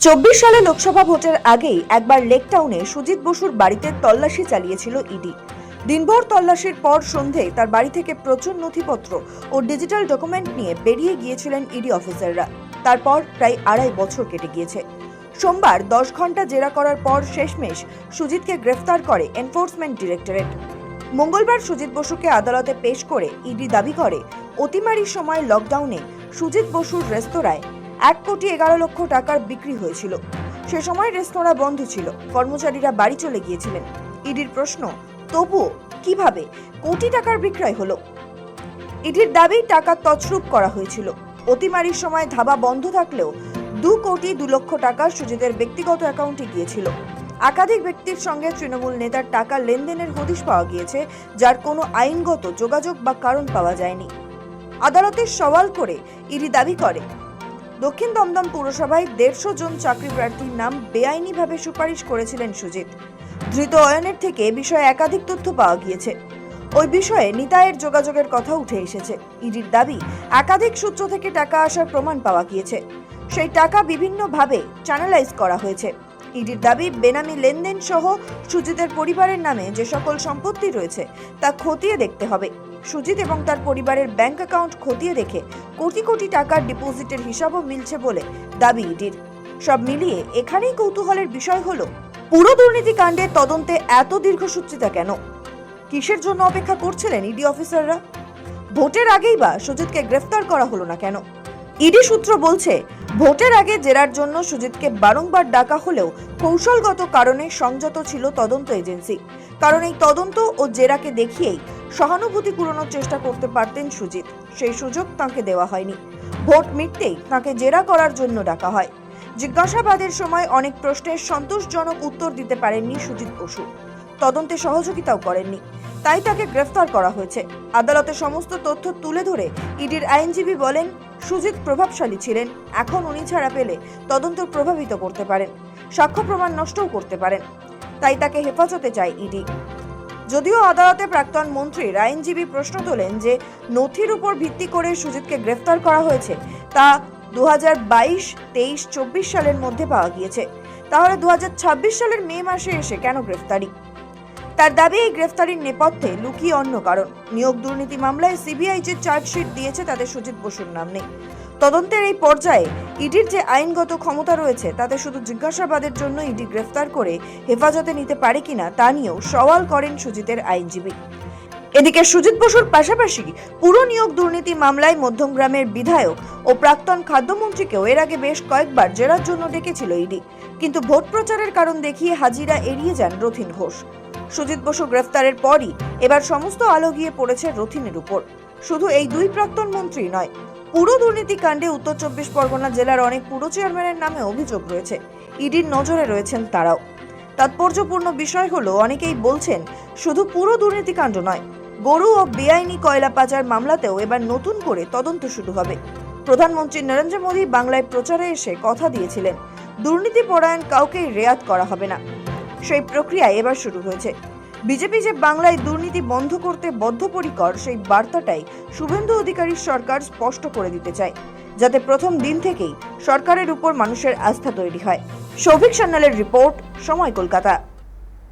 24 সালে লোকসভা ভোটের আগেই একবার লেক টাউনে সুজিত বসুর বাড়িতে তল্লাশি চালিয়েছিল ইডি। দিনভর তল্লাশির পর সন্ধে তার বাড়ি থেকে প্রচুর নথিপত্র ও ডিজিটাল ডকুমেন্ট নিয়ে বেরিয়ে গিয়েছিলেন ইডি অফিসাররা। তারপর প্রায় 2.5 বছর কেটে গিয়েছে। সোমবার 10 ঘন্টা জেরা করার পর শেষমেশ সুজিতকে গ্রেফতার করে এনফোর্সমেন্ট ডিরেক্টরেট। মঙ্গলবার সুজিত বসুকে আদালতে পেশ করে ইডি দাবি করে, অতিমারির সময় লকডাউনে সুজিত বসুর রেস্তোরাঁয় 1,11,00,000 টাকার বিক্রি হয়েছিল। সে সময় রেস্তোরাঁ বন্ধ ছিল, কর্মচারীরা বাড়ি চলে গিয়েছিলেন। ইডির প্রশ্ন, তবুও কিভাবে কোটি টাকার বিক্রয় হলো? ইডির দাবি, টাকা তছরূপ করা হয়েছিল। অতিমারির সময় ধাবা বন্ধ থাকলেও 2,02,00,000 টাকা সুজিতের ব্যক্তিগত অ্যাকাউন্টে গিয়েছিল। একাধিক ব্যক্তির সঙ্গে তৃণমূল নেতার টাকা লেনদেনের হদিশ পাওয়া গিয়েছে, যার কোনো আইনগত যোগাযোগ বা কারণ পাওয়া যায়নি। আদালতে সওয়াল করে ইডি দাবি করে, দক্ষিণ দমদম পুরসভায় 150 জন চাকরি প্রার্থীর নাম বেআইনিভাবে সুপারিশ করেছিলেন সুজিত। ধৃত অয়নের থেকে বিষয়ে একাধিক তথ্য পাওয়া গিয়েছে। ওই বিষয়ে নিতাইয়ের যোগাযোগের কথা উঠে এসেছে। ইডির দাবি, একাধিক সূত্র থেকে টাকা আসার প্রমাণ পাওয়া গিয়েছে। সেই টাকা বিভিন্নভাবে চ্যানেলাইজ করা হয়েছে। ইডির দাবি, বেনামি লেনদেন সহ সুজিতের পরিবারের নামে যে সকল সম্পত্তি রয়েছে তা খতিয়ে দেখতে হবে। সুজিত এবং তার পরিবারের ব্যাংক অ্যাকাউন্ট খতিয়ে দেখে কোটি কোটি টাকার ডিপোজিটের হিসাবও মিলছে বলে দাবি ইডির। সব মিলিয়ে এখানেই কৌতূহলের বিষয় হলো, পুরো দুর্নীতি কাণ্ডের তদন্তে এত দীর্ঘসূত্রিতা কেন? কিসের জন্য অপেক্ষা করছিলেন ইডি অফিসাররা? ভোটের আগেই বা সুজিতকে গ্রেফতার করা হলো না কেন? ইডি সূত্র বলছে, ভোটের আগে জেরার জন্য সুজিতকে বারংবার ডাকা হলেও কৌশলগত কারণে সংযত ছিল তদন্ত এজেন্সি। কারণ এই তদন্ত ও জেরাকে দেখিয়েই সহানুভূতি কুড়ানোর চেষ্টা করতে পারতেন সুজিত। সেই সুযোগ তাঁকে দেওয়া হয়নি। ভোট মিটতেই তাঁকে জেরা করার জন্য ডাকা হয়। জিজ্ঞাসাবাদের সময় অনেক প্রশ্নের সন্তোষজনক উত্তর দিতে পারেননি সুজিত বসু। তদন্তে সহযোগিতাও করেননি, তাই তাকে গ্রেফতার করা হয়েছে। আদালতে সমস্ত তথ্য তুলে ধরে ইডির আইনজীবী বলেন, সুজিত প্রভাবশালী ছিলেন। এখন উনি ছাড়া পেলে তদন্ত প্রভাবিত করতে পারেন, সাক্ষ্য প্রমাণ নষ্টও করতে পারেন। তাই তাকে হেফাজতে চায় ইডি। যদিও আদালতে প্রাক্তন মন্ত্রীর আইনজীবী প্রশ্ন তোলেন যে নথির উপর ভিত্তি করে সুজিতকে গ্রেফতার করা হয়েছে তা 2022, 23, 24 সালের মধ্যে পাওয়া গিয়েছে। তাহলে 2026 সালের মে মাসে এসে কেন গ্রেফতারি? তার দাবি, এই গ্রেফতারির নেপথ্যে লুকিয়ে অন্য কারণ। নিয়োগ দুর্নীতি মামলায় সিবিআই যে চার্জশিট দিয়েছে তাতে সুজিত বসুর নাম নেই। তদন্তের এই পর্যায়ে ইডির যে আইনগত ক্ষমতা রয়েছে তাতে শুধু জিজ্ঞাসাবাদের জন্য ইডি গ্রেফতার করে হেফাজতে নিতে পারে কিনা তা নিয়েও সওয়াল করেন সুজিতের আইনজীবী। এদিকে সুজিত বসুর পাশাপাশি পুরো নিয়োগ দুর্নীতি মামলায় মধ্যমগ্রামের বিধায়ক ও প্রাক্তন খাদ্যমন্ত্রীকেও এর আগে বেশ কয়েকবার জেরার জন্য ডেকেছিল ইডি, কিন্তু ভোট প্রচারের কারণ দেখিয়ে হাজিরা এড়িয়ে যান রথীন ঘোষ। সুজিত বসু গ্রেফতারের পরই এবার সমস্ত আলো গিয়ে পড়েছে রথীনের উপর। শুধু এই দুই প্রাক্তন মন্ত্রী নয়, পুরো দুর্নীতি কাণ্ডে উত্তর 24 পরগনা জেলার অনেক পুরো চেয়ারম্যানের নামে অভিযোগ রয়েছে। ইডির নজরে রয়েছেন তারাও। তাৎপর্যপূর্ণ বিষয় হলো, অনেকেই বলছেন শুধু পুরো দুর্নীতি কাণ্ড নয়, গরু ও বেআইনি কয়লা পাচার মামলাতেও এবার নতুন করে তদন্ত শুরু হবে। প্রধানমন্ত্রী নরেন্দ্র মোদী বাংলায় প্রচারে এসে কথা দিয়েছিলেন, দুর্নীতি পরায়ণ কাউকেই রেয়াত করা হবে না। সেই প্রক্রিয়া এবার শুরু হয়েছে। বিজেপি যে বাংলায় দুর্নীতি বন্ধ করতে বদ্ধপরিকর, সেই বার্তাটাই শুভেন্দু অধিকারীর সরকার স্পষ্ট করে দিতে চায়, যাতে প্রথম দিন থেকেই সরকারের উপর মানুষের আস্থা তৈরি হয়। সৌভিক সান্যালের রিপোর্ট, সময় কলকাতা।